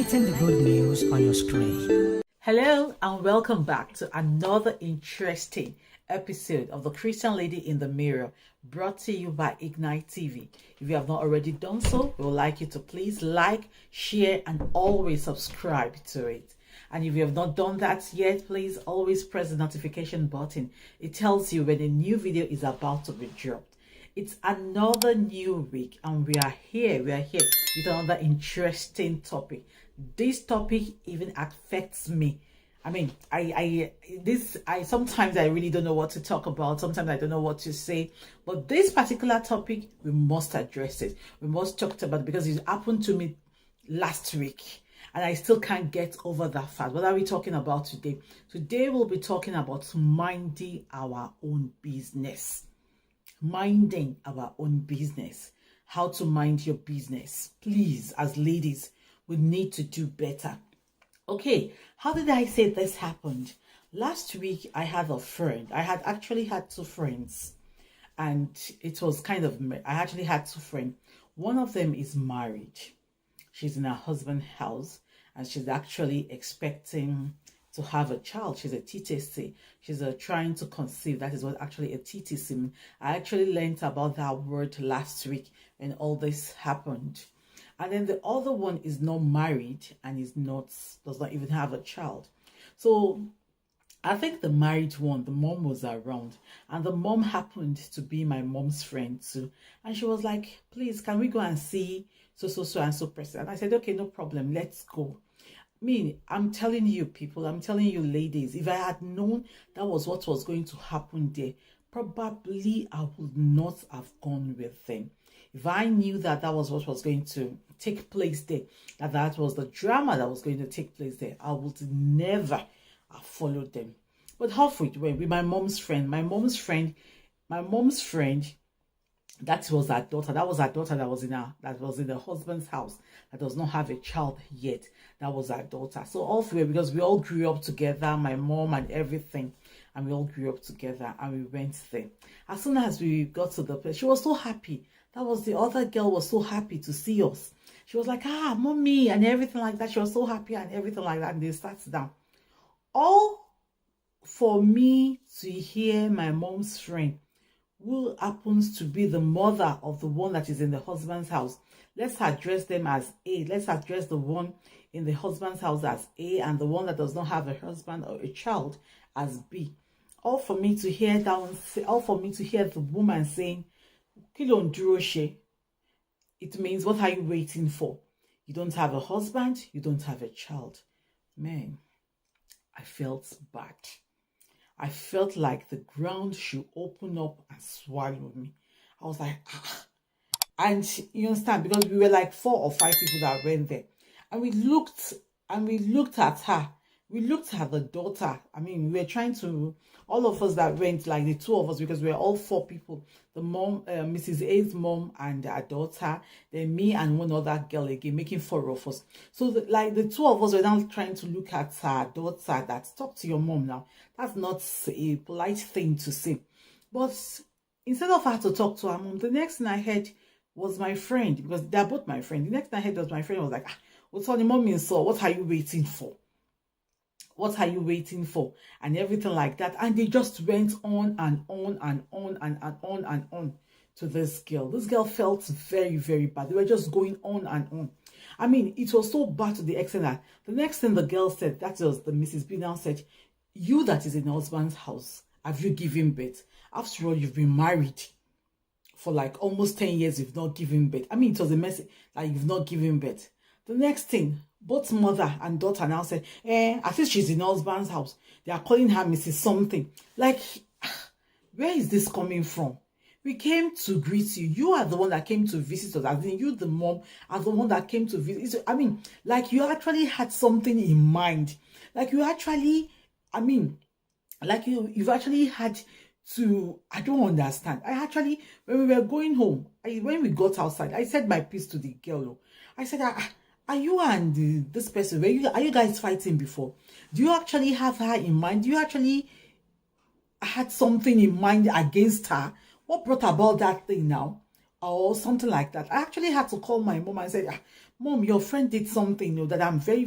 Getting the good news on your screen. Hello and welcome back to another interesting episode of the Christian Lady in the Mirror, brought to you by Ignite TV. If you have not already done so, we would like you to please like, share and always subscribe to it. And if you have not done that yet, please always press the notification button. It tells you when a new video is about to be dropped. It's another new week and we are here with another interesting topic. This topic even affects me. I mean, I sometimes I really don't know what to talk about. Sometimes I don't know what to say. But this particular topic, we must address it. We must talk about it because it happened to me last week. And I still can't get over that fact. What are we talking about today? Today we'll be talking about minding our own business. Minding our own business. How to mind your business. Please, as ladies, we need to do better. Okay, how did I say this happened? Last week, I had a friend. I had actually had two friends. And it was I actually had two friends. One of them is married. She's in her husband's house. And she's actually expecting to have a child. She's a TTC. She's trying to conceive. That is what actually a TTC means. I actually learned about that word last week when all this happened. And then the other one is not married and does not even have a child. So I think the married one, the mom was around. And the mom happened to be my mom's friend too. And she was like, please, can we go and see so and so person? And I said, okay, no problem. Let's go. I'm telling you people, I'm telling you ladies, if I had known that was what was going to happen there, probably I would not have gone with them. If I knew that that was what was going to take place there, that was the drama that was going to take place there, I would never have followed them. But halfway with my mom's friend, that was her daughter. That was her daughter that was in the husband's house, that does not have a child yet. That was her daughter. So all three, because we all grew up together, my mom and everything, and we all grew up together and we went there. As soon as we got to the place, she was so happy. That was the other girl was so happy to see us. She was like, mommy, and everything like that. She was so happy and everything like that. And they sat down. All for me to hear my mom's friend, who happens to be the mother of the one that is in the husband's house. Let's address them as A. Let's address the one in the husband's house as A and the one that does not have a husband or a child as B. All for me to hear the woman saying, Kilon Duroshe. It means, what are you waiting for? You don't have a husband, you don't have a child. Man, I felt bad. I felt like the ground should open up and swallow me. I was like, And you understand, because we were like 4 or 5 people that went there. And we looked at her. We looked at the daughter. We were trying to, all of us that went, like the 2 of us, because we were all 4 people. The mom, Mrs. A's mom and her daughter, then me and one other girl again, making 4 of us. So the 2 of us were now trying to look at her daughter, that talk to your mom now. That's not a polite thing to say. But instead of her to talk to her mom, the next thing I heard was my friend, because they're both my friend. The next thing I heard was my friend was like, what's on the mommy and so what are you waiting for? What are you waiting for? And everything like that. And they just went on and on and on and on and on to this girl. This girl felt very, very bad. They were just going on and on. It was so bad to the extent that the next thing the girl said, that was the Mrs. B now said, you that is in the husband's house, have you given birth? After all, you've been married for like almost 10 years, you've not given birth. It was a message that you've not given birth. The next thing, both mother and daughter now said, at least she's in her husband's house. They are calling her Mrs. Something. Like, where is this coming from? We came to greet you. You are the one that came to visit us. As in, you, the mom, are the one that came to visit. Like you actually had something in mind. Like you actually, you've actually had to, I don't understand. When we were going home, when we got outside, I said my piece to the girl. I said, are you and this person, are you guys fighting before? Do you actually have her in mind? Do you actually had something in mind against her? What brought about that thing now? or something like that. I actually had to call my mom and say, Mom, your friend did something, that I'm very,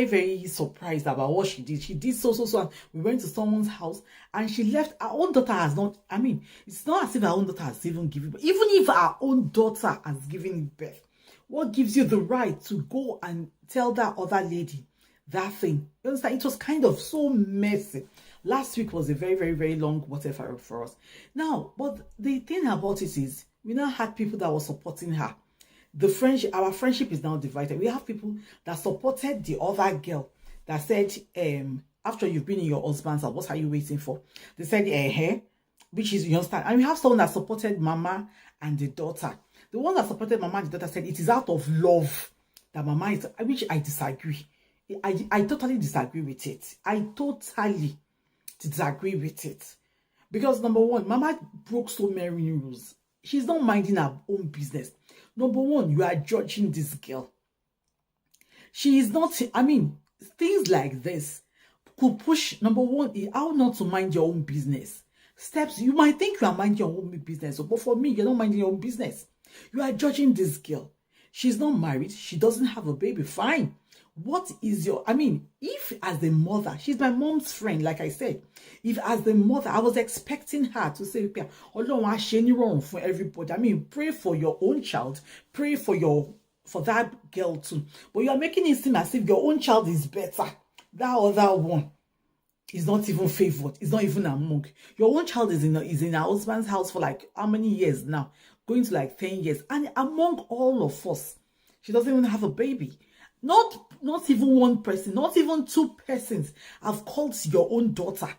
very surprised about what she did. She did so. And we went to someone's house and she left. Our own daughter has not, it's not as if our own daughter has even given birth. Even if our own daughter has given birth, what gives you the right to go and tell that other lady that thing? You understand? It was kind of so messy. Last week was a very, very, very long whatever for us. Now, but the thing about it is, we now had people that were supporting her. Our friendship is now divided. We have people that supported the other girl that said, after you've been in your husband's house, what are you waiting for? They said, which is, you understand? And we have someone that supported Mama and the daughter. The one that supported Mama and the daughter said it is out of love that Mama is, which I disagree. I totally disagree with it. I totally disagree with it. Because number one, Mama broke so many rules. She's not minding her own business. Number one, you are judging this girl. She is not, things like this could push, number one, how not to mind your own business. Steps, you might think you are minding your own business, but for me, you're not minding your own business. You are judging this girl. She's not married. She doesn't have a baby. Fine. What is your, if as the mother, she's my mom's friend, like I said, if as the mother, I was expecting her to say, wrong for everybody. Pray for your own child, pray for that girl too. But you are making it seem as if your own child is better. That other one is not even favored. It's not even among. Your own child is in her husband's house for like how many years now? Going to like 10 years. And among all of us, she doesn't even have a baby. Not even one person, not even two persons have called your own daughter.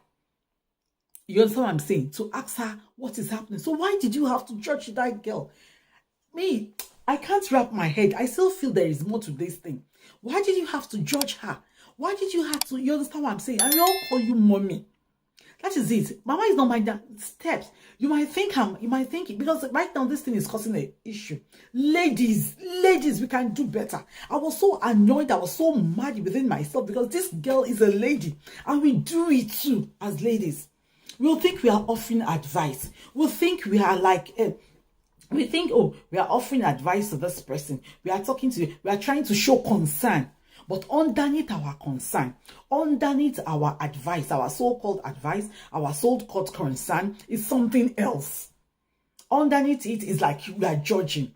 You understand what I'm saying? To ask her what is happening. So why did you have to judge that girl? Me, I can't wrap my head. I still feel there is more to this thing. Why did you have to judge her? Why did you have to, you understand what I'm saying? And we all call you mommy. That is it. Mama is not my steps. You might think, because right now this thing is causing an issue. Ladies, we can do better. I was so annoyed. I was so mad within myself because this girl is a lady and we do it too as ladies. We'll think we are offering advice. We'll think we are like, we think, oh, we are offering advice to this person. We are trying to show concern. But underneath our concern, underneath our advice, our so-called advice, our so-called concern is something else. Underneath it is like we are judging.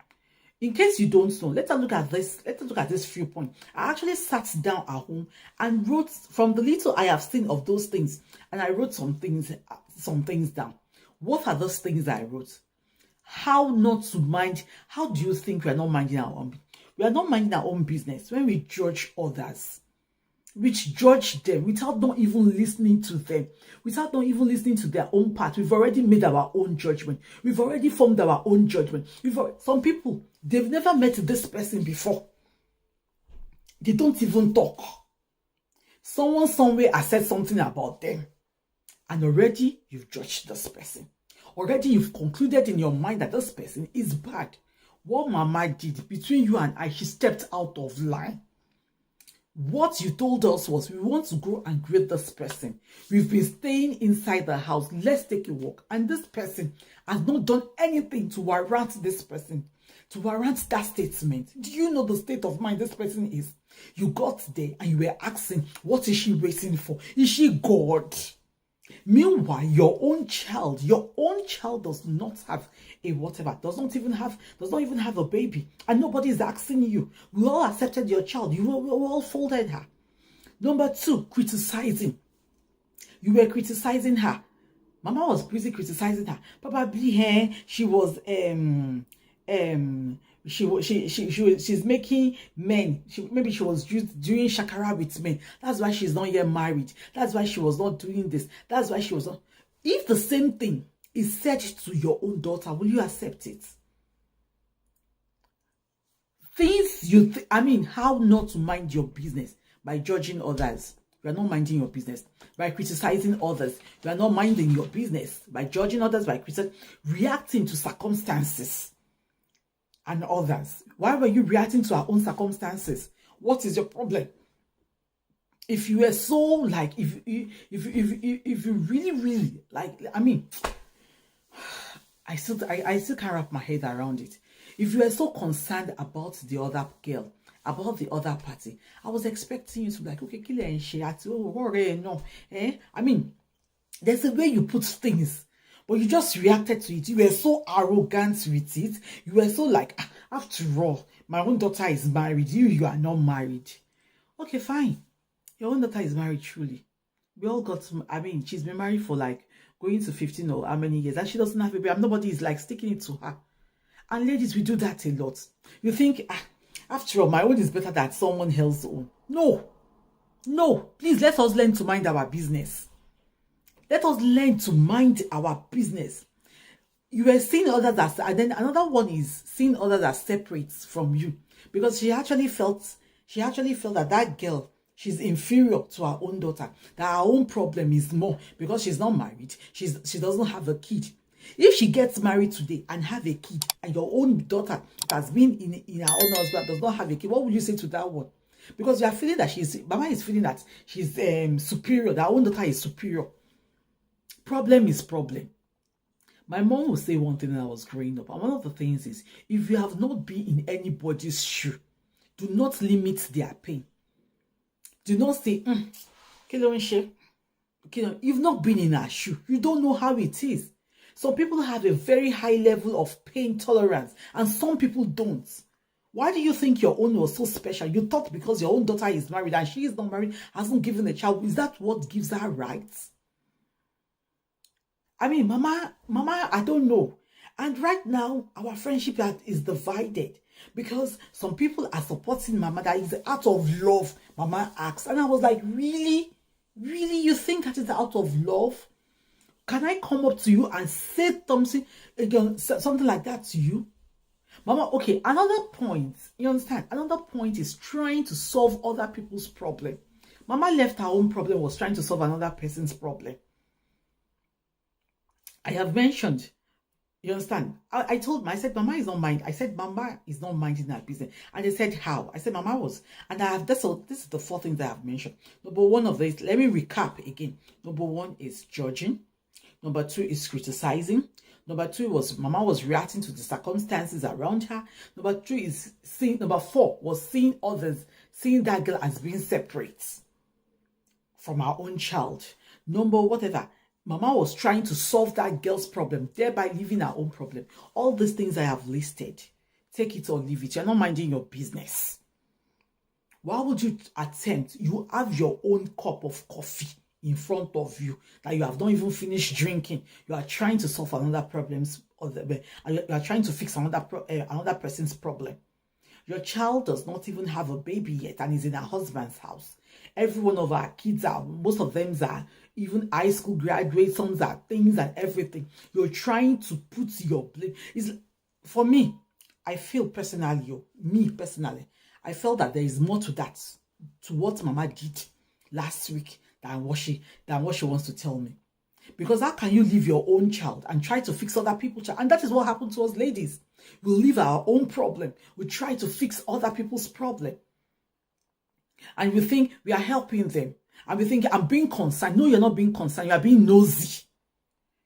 In case you don't know, let's look at this few points. I actually sat down at home and wrote from the little I have seen of those things, and I wrote some things down. What are those things I wrote? How not to mind? How do you think we are not minding our own? We are not minding our own business when we judge others. We judge them without not even listening to them, without not even listening to their own part. We've already made our own judgment. We've already formed our own judgment. Some people, they've never met this person before. They don't even talk. Someone somewhere has said something about them, and already you've judged this person. Already you've concluded in your mind that this person is bad. What Mama did between you and I, she stepped out of line. What you told us was, we want to go and greet this person. We've been staying inside the house. Let's take a walk. And this person has not done anything to warrant this person, to warrant that statement. Do you know the state of mind this person is? You got there and you were asking, what is she waiting for? Is she God? Meanwhile, your own child does not have a whatever, does not even have a baby, and nobody is asking you. We all accepted your child. We all folded her. Number two, criticizing. You were criticizing her. Mama was busy criticizing her. Probably she was she's making men. Maybe she was doing shakara with men. That's why she's not yet married. That's why she was not doing this. That's why she was not. If the same thing is said to your own daughter, will you accept it? Things how not to mind your business by judging others. You are not minding your business by criticizing others. You are not minding your business by judging others, by reacting to circumstances and others. Why were you reacting to our own circumstances? What is your problem? If you were so like, if you really like, I still can't wrap my head around it. If you were so concerned about the other girl, about the other party, I was expecting you to be like, okay, kill her and she had to, no. I mean, there's a way you put things, but you just reacted to it. You were so arrogant with it. You were so like, after all, my own daughter is married. You are not married. Okay, fine. Your own daughter is married, truly. We all got, I mean, she's been married for like going to 15 or how many years, and she doesn't have a baby. Nobody is like sticking it to her. And ladies, we do that a lot. You think, after all, my own is better than someone else's own. No, please let us learn to mind our business. Let us learn to mind our business. You were seeing others as, and then another one is seeing others as separate from you, because she actually felt that girl, she's inferior to her own daughter, that her own problem is more because she's not married. She doesn't have a kid. If she gets married today and have a kid, and your own daughter that has been in her own husband does not have a kid, what would you say to that one? Because you are feeling that Mama is feeling that she's superior, that her own daughter is superior. Problem is problem. My mom would say one thing when I was growing up, and one of the things is, if you have not been in anybody's shoe, do not limit their pain. Do not say, you've not been in her shoe. You don't know how it is. Some people have a very high level of pain tolerance, and some people don't. Why do you think your own was so special? You thought because your own daughter is married and she is not married, hasn't given a child, is that what gives her rights? I mean, Mama, I don't know. And right now, our friendship is divided because some people are supporting Mama that is out of love, Mama asks. And I was like, really? Really? You think that is out of love? Can I come up to you and say something like that to you? Mama, okay, another point, you understand? Another point is trying to solve other people's problem. Mama left her own problem, was trying to solve another person's problem. I have mentioned, you understand? I said, Mama is not mind. I said, Mama is not minding her business. And they said, how? I said, Mama was. And this is the 4 things that I have mentioned. Number 1 of this, let me recap again. Number 1 is judging. Number 2 is criticizing. Number 2 was Mama was reacting to the circumstances around her. Number 4 was seeing others, seeing that girl as being separate from her own child. Number whatever, Mama was trying to solve that girl's problem, thereby leaving her own problem. All these things I have listed, take it or leave it. You're not minding your business. Why would you attempt? You have your own cup of coffee in front of you that you have not even finished drinking. You are trying to solve another problems, you are trying to fix another person's problem. Your child does not even have a baby yet and is in her husband's house. Every one of our kids most of them are even high school graduates, some are things and everything. You're trying to put your blame. For me, I feel personally, I felt that there is more to that, to what Mama did last week than what she wants to tell me. Because how can you leave your own child and try to fix other people's child? And that is what happened to us ladies. We leave our own problem. We try to fix other people's problem. And we think we are helping them. And we think, I'm being concerned. No, you're not being concerned. You are being nosy.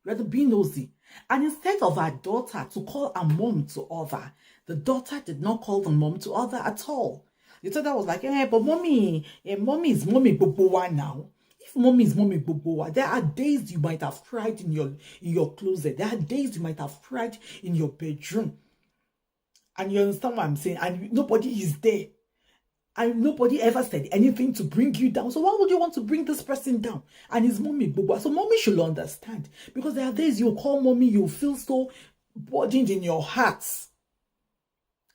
You are being nosy. And instead of her daughter to call her mom to other, the daughter did not call the mom to other at all. The daughter was like, but mommy is mommy bobowa now. If mommy is mommy bobowa, there are days you might have cried in your closet. There are days you might have cried in your bedroom. And you understand what I'm saying? And nobody is there. And nobody ever said anything to bring you down. So why would you want to bring this person down? And it's mommy bobowa. So mommy should understand. Because there are days you call mommy, you feel so burdened in your heart.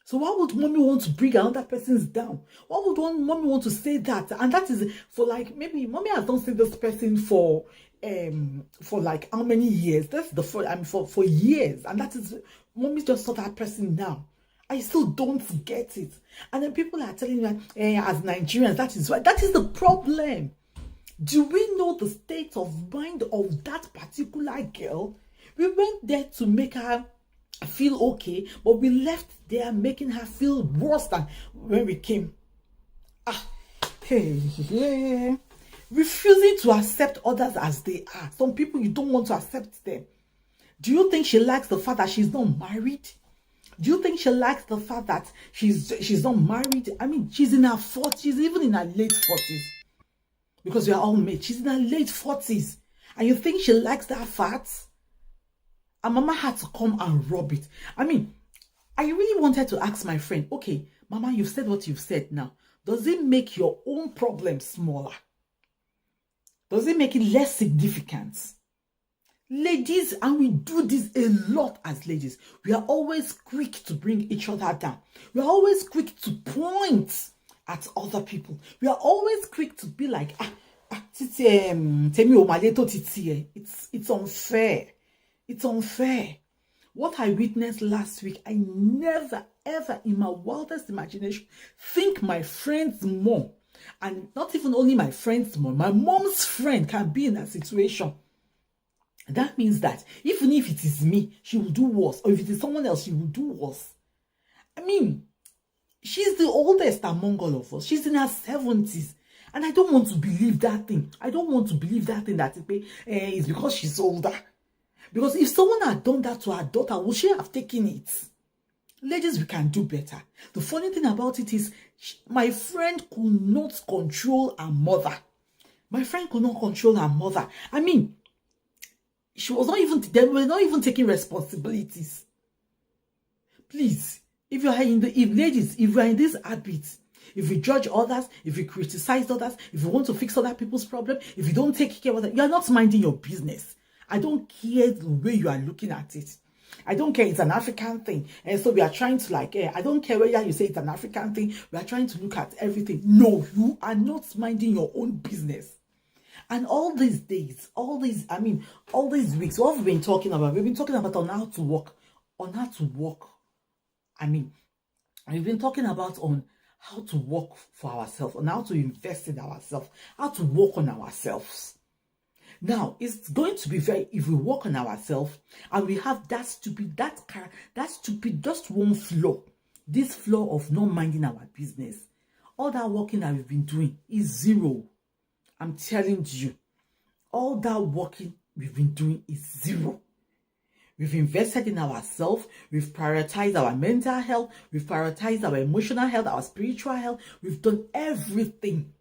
So why would mommy want to bring another person's down? Why would mommy want to say that? And that is for like, maybe mommy has not seen this person for like how many years? That's the for years. And that is, mommy just saw that person now. I still don't get it. And then people are telling me, as Nigerians, that is right. That is the problem. Do we know the state of mind of that particular girl? We went there to make her feel okay, but we left there making her feel worse than when we came. Refusing to accept others as they are. Some people, you don't want to accept them. Do you think she likes the fact that she's not married? Do you think she likes the fact that she's not married? I mean, she's in her 40s, even in her late 40s. Because we are all mates. She's in her late 40s. And you think she likes that fact? And Mama had to come and rub it. I mean, I really wanted to ask my friend, okay, Mama, you've said what you've said now. Does it make your own problem smaller? Does it make it less significant? Ladies, and we do this a lot as ladies, we are always quick to bring each other down. We are always quick to point at other people. We are always quick to be like, it's unfair. It's unfair. What I witnessed last week, I never, ever in my wildest imagination think my friend's mom, and not even only my friend's mom, my mom's friend can be in that situation. That means that even if it is me, she will do worse. Or if it is someone else, she will do worse. I mean, she's the oldest among all of us. She's in her 70s. And I don't want to believe that thing. I don't want to believe that thing that it's because she's older. Because if someone had done that to her daughter, would she have taken it? Ladies, we can do better. The funny thing about it is, my friend could not control her mother. My friend could not control her mother. I mean, they were not even taking responsibilities. Please, if you are in this habit, if you judge others, if you criticize others, if you want to fix other people's problems, if you don't take care of them, you are not minding your business. I don't care the way you are looking at it. I don't care. It's an African thing. And so we are trying to I don't care whether you say it's an African thing. We are trying to look at everything. No, you are not minding your own business. And all these days, all these weeks, what we've been talking about, on how to work. I mean, we've been talking about on how to work for ourselves, on how to invest in ourselves, how to work on ourselves. Now, it's going to be if we work on ourselves and we have just one flaw, this flaw of not minding our business, all that working that we've been doing is zero. I'm telling you, all that working we've been doing is zero. We've invested in ourselves. We've prioritized our mental health. We've prioritized our emotional health, our spiritual health. We've done everything.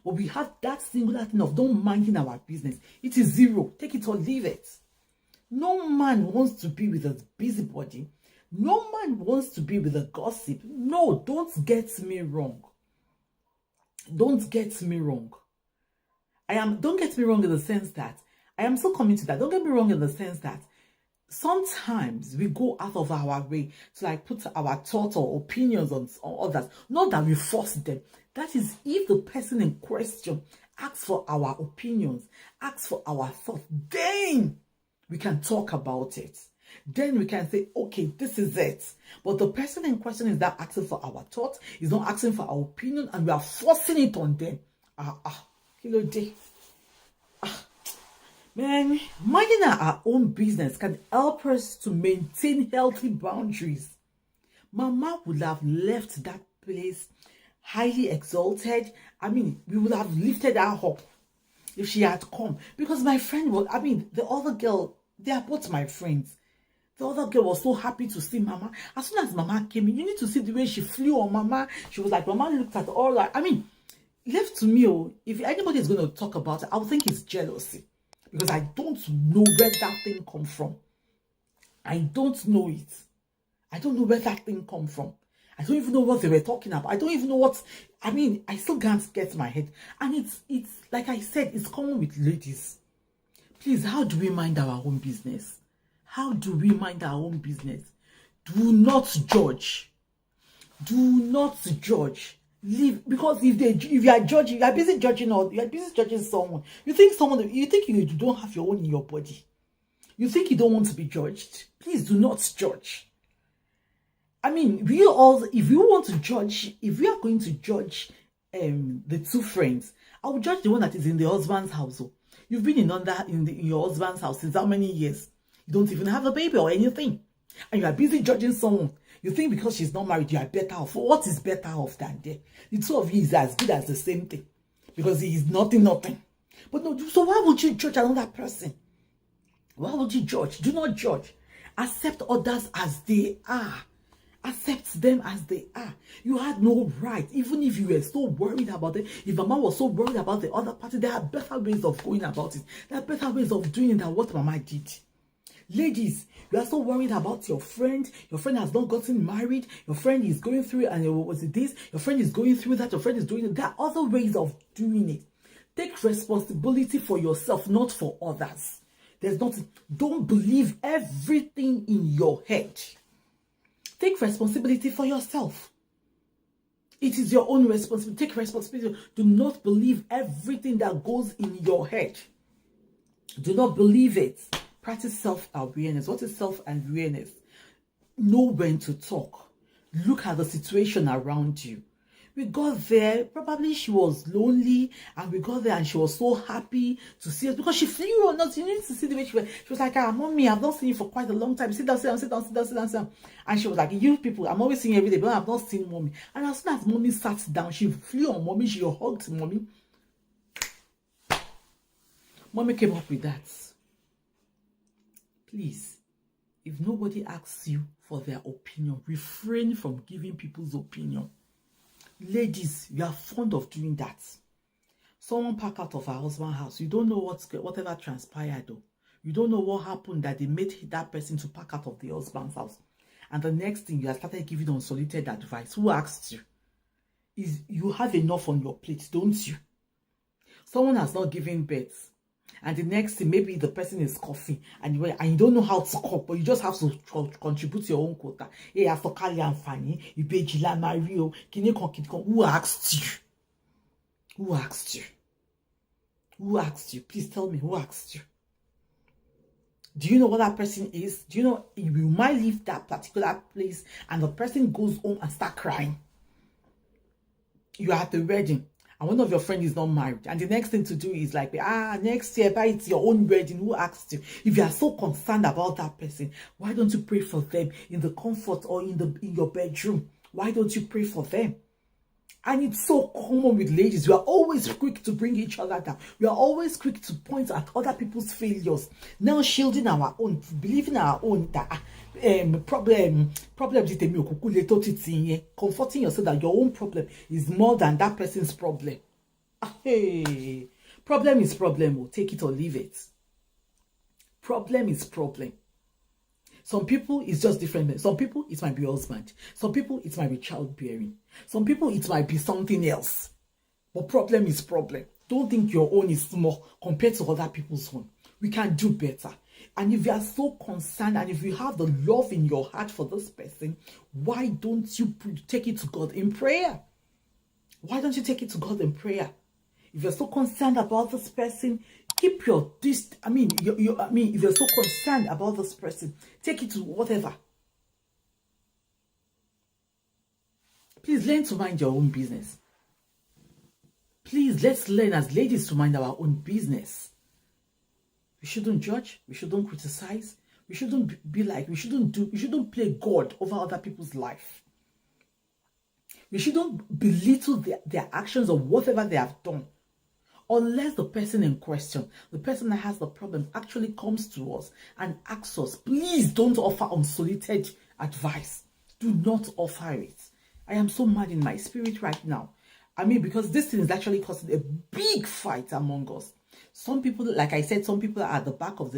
But we have that singular thing of don't minding our business. It is zero. Take it or leave it. No man wants to be with a busybody. No man wants to be with a gossip. No, don't get me wrong. Don't get me wrong. Don't get me wrong in the sense that I am so committed to that. Don't get me wrong in the sense that sometimes we go out of our way to put our thoughts or opinions on others. Not that we force them. That is if the person in question asks for our opinions, asks for our thoughts, then we can talk about it. Then we can say, okay, this is it. But the person in question is not asking for our thoughts, is not asking for our opinion, and we are forcing it on them. Man, minding our own business can help us to maintain healthy boundaries. Mama would have left that place highly exalted. I mean, we would have lifted her up if she had come. Because my friend the other girl, they are both my friends. The other girl was so happy to see Mama. As soon as Mama came in, you need to see the way she flew on Mama. She was like, Mama looked at all that. I mean, left to me, if anybody is going to talk about it, I would think it's jealousy. Because I don't know where that thing come from. I don't know it. I don't know where that thing come from. I don't even know what they were talking about. I don't even know what... I mean, I still can't get my head. And it's like I said, it's common with ladies. Please, how do we mind our own business? How do we mind our own business? Do not judge. Do not judge. Leave, because if you are judging, you are busy judging, or you are busy judging someone. You think you don't have your own in your body. You think you don't want to be judged. Please do not judge. I mean, if we are going to judge the two friends, I will judge the one that is in the husband's household. You've been in your husband's house since how many years? You don't even have a baby or anything, and you are busy judging someone. You think because she's not married, you are better off. What is better off than there? The two of you is as good as the same thing. Because he is nothing. But no, so why would you judge another person? Why would you judge? Do not judge. Accept others as they are. Accept them as they are. You had no right, even if you were so worried about it. If Mama was so worried about the other party, there are better ways of going about it. There are better ways of doing it than what Mama did. Ladies, you are so worried about your friend. Your friend has not gotten married. Your friend is going through, and what was it this? Your friend is going through that. Your friend is doing it. There are other ways of doing it. Take responsibility for yourself, not for others. There's nothing. Don't believe everything in your head. Take responsibility for yourself. It is your own responsibility. Take responsibility. Do not believe everything that goes in your head. Do not believe it. Practice self-awareness. What is self-awareness? Know when to talk. Look at the situation around you. We got there, probably she was lonely, and we got there and she was so happy to see us because she flew on us. You need to see the way she was. She was like, Mommy, I've not seen you for quite a long time. Sit down, sit down, sit down, sit down, sit down, sit down. And she was like, you people, I'm always seeing you every day, but I've not seen Mommy. And as soon as Mommy sat down, she flew on Mommy, she hugged Mommy. Mommy came up with that. Please, if nobody asks you for their opinion, refrain from giving people's opinion. Ladies, you are fond of doing that. Someone pack out of her husband's house. You don't know whatever transpired though. You don't know what happened that they made that person to pack out of the husband's house. And the next thing, you have started giving unsolicited advice. Who asked you? You have enough on your plate, don't you? Someone has not given birth. And the next thing, maybe the person is coughing and you don't know how to cough, but you just have to contribute your own quota. Hey, after Kali and Fanny, you pay Gila Mario, who asked you? Who asked you? Who asked you? Please tell me, who asked you? Do you know what that person is? Do you know you might leave that particular place and the person goes home and start crying? You are at the wedding. And one of your friends is not married, and the next thing to do is like, next year, buy it your own wedding. Who asked you? If you are so concerned about that person, why don't you pray for them in the comfort or in your bedroom? Why don't you pray for them? And it's so common with ladies. We are always quick to bring each other down. We are always quick to point at other people's failures. Now shielding our own, believing our own that problems, comforting yourself that your own problem is more than that person's problem. Hey, problem is problem. Take it or leave it. Problem is problem. Some people, it's just different. Some people, it might be husband. Some people, it might be childbearing. Some people, it might be something else. But problem is problem. Don't think your own is small compared to other people's own. We can do better. And if you are so concerned and if you have the love in your heart for this person, why don't you take it to God in prayer? Why don't you take it to God in prayer? If you're so concerned about this person, keep your distance. If you're so concerned about this person, take it to whatever. Please learn to mind your own business. Please, let's learn as ladies to mind our own business. We shouldn't judge. We shouldn't criticize. We shouldn't be like, we shouldn't play God over other people's life. We shouldn't belittle their actions or whatever they have done. Unless the person in question, the person that has the problem, actually comes to us and asks us, please don't offer unsolicited advice. Do not offer it. I am so mad in my spirit right now. Because this thing is actually causing a big fight among us. Some people, like I said, some people are at the back of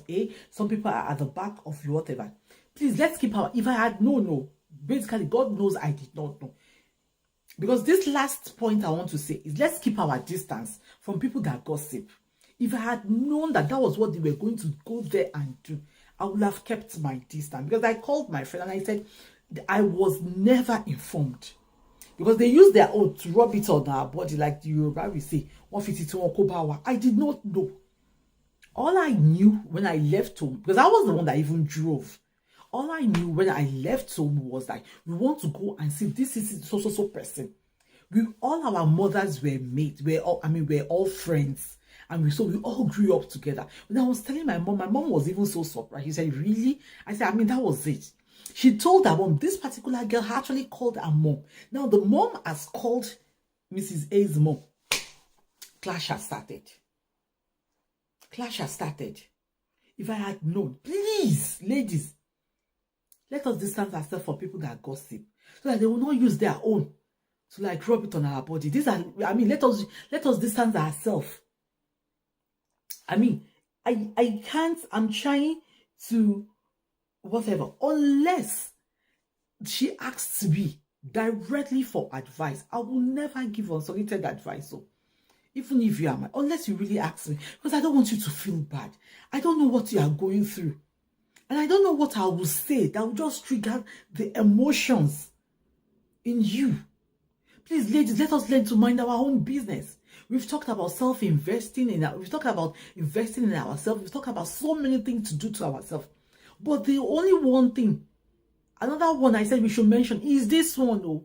A. Some people are at the back of whatever. Please, let's keep our, if I had no. Basically, God knows I did not know. Because this last point I want to say is let's keep our distance from people that gossip. If I had known that that was what they were going to go there and do, I would have kept my distance. Because I called my friend and I said, I was never informed. Because they use their own to rub it on our body, like the Yoruba will say, 152 Okobawa. I did not know. All I knew when I left home, because I was the one that even drove. All I knew when I left home was that we want to go and see this is so person. All our mothers were mates. We're all friends. And we all grew up together. When I was telling my mom was even so surprised. She said, really? I said, that was it. She told her mom, this particular girl actually called her mom. Now the mom has called Mrs. A's mom. Clash has started. If I had known, please, ladies, let us distance ourselves from people that gossip, so that they will not use their own to like rub it on our body. These are, I mean, let us distance ourselves. I mean, I can't, I'm trying to whatever, unless she asks me directly for advice. I will never give unsolicited advice. So even if you are my, unless you really ask me, because I don't want you to feel bad. I don't know what you are going through. And I don't know what I will say that will just trigger the emotions in you. Please, ladies, let us learn to mind our own business. We've talked about self-investing we've talked about investing in ourselves. We've talked about so many things to do to ourselves. But the only one thing, another one I said we should mention is this one, though.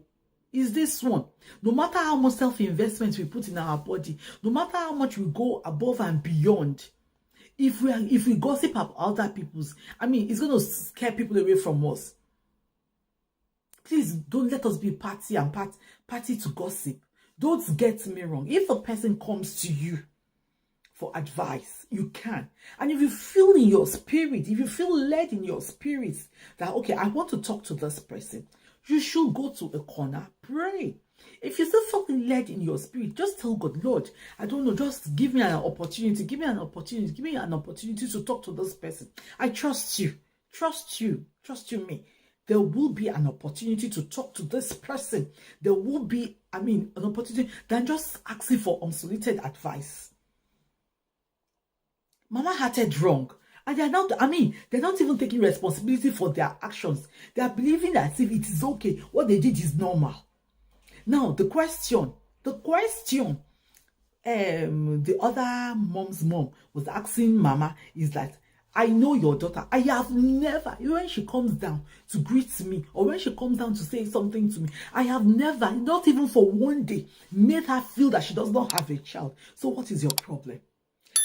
Is this one. No matter how much self-investment we put in our body, no matter how much we go above and beyond, if we gossip about other people's, I mean, it's going to scare people away from us. Please don't let us be party to gossip. Don't get me wrong. If a person comes to you for advice, you can. And if you feel in your spirit, if you feel led in your spirit that, okay, I want to talk to this person, you should go to a corner, pray. If you're still feeling led in your spirit, just tell God, Lord, I don't know, just give me an opportunity, give me an opportunity to talk to this person. I trust you, trust you me. There will be an opportunity to talk to this person. There will be, an opportunity than just asking for unsolicited advice. Mama hearted wrong. And they're not even taking responsibility for their actions. They are believing that if it is okay, what they did is normal. Now, the question, the other mom's mom was asking Mama is that, I know your daughter. I have never, when she comes down to greet me, or when she comes down to say something to me, I have never, not even for one day, made her feel that she does not have a child. So what is your problem?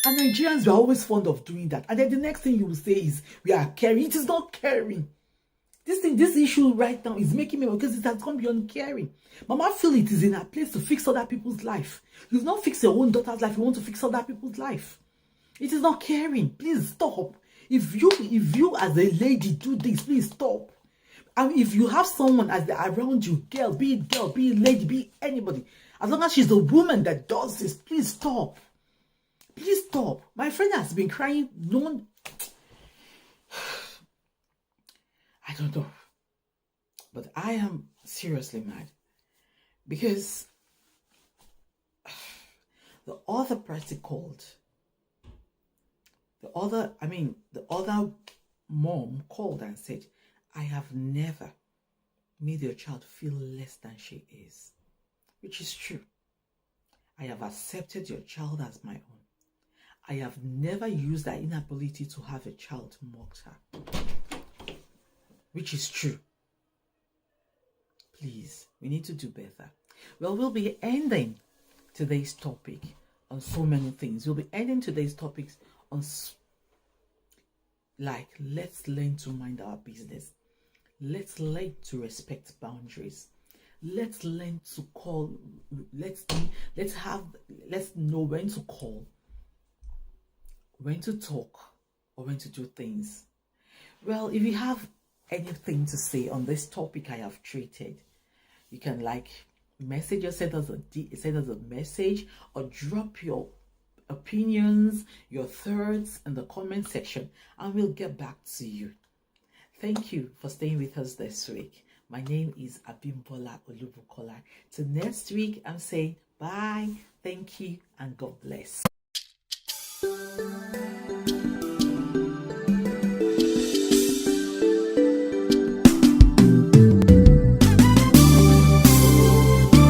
And Nigerians are always fond of doing that. And then the next thing you will say is, we are caring. It is not caring. This issue right now is making me, because it has gone beyond caring. Mama feel it is in her place to fix other people's life. You've not fixed your own daughter's life. You want to fix other people's life. It is not caring. Please stop. If you as a lady do this, please stop. And if you have someone around you, girl, be it lady, be it anybody, as long as she's a woman that does this, please stop. Please stop. My friend has been crying. I don't know. But I am seriously mad. Because the other person called. The other mom called and said, I have never made your child feel less than she is. Which is true. I have accepted your child as my own. I have never used that inability to have a child to mock her. Which is true. Please, we need to do better. Well, we'll be ending today's topic on so many things. We'll be ending today's topics on let's learn to mind our business. Let's learn to respect boundaries. Let's learn to call. Let's know when to call, when to talk, or when to do things. Well, if you have anything to say on this topic I have treated, you can message us, send us a message, or drop your opinions, your thoughts in the comment section, and we'll get back to you. Thank you for staying with us this week. My name is Abimbola Olubukola. Till next week, I'm saying bye, thank you, and God bless.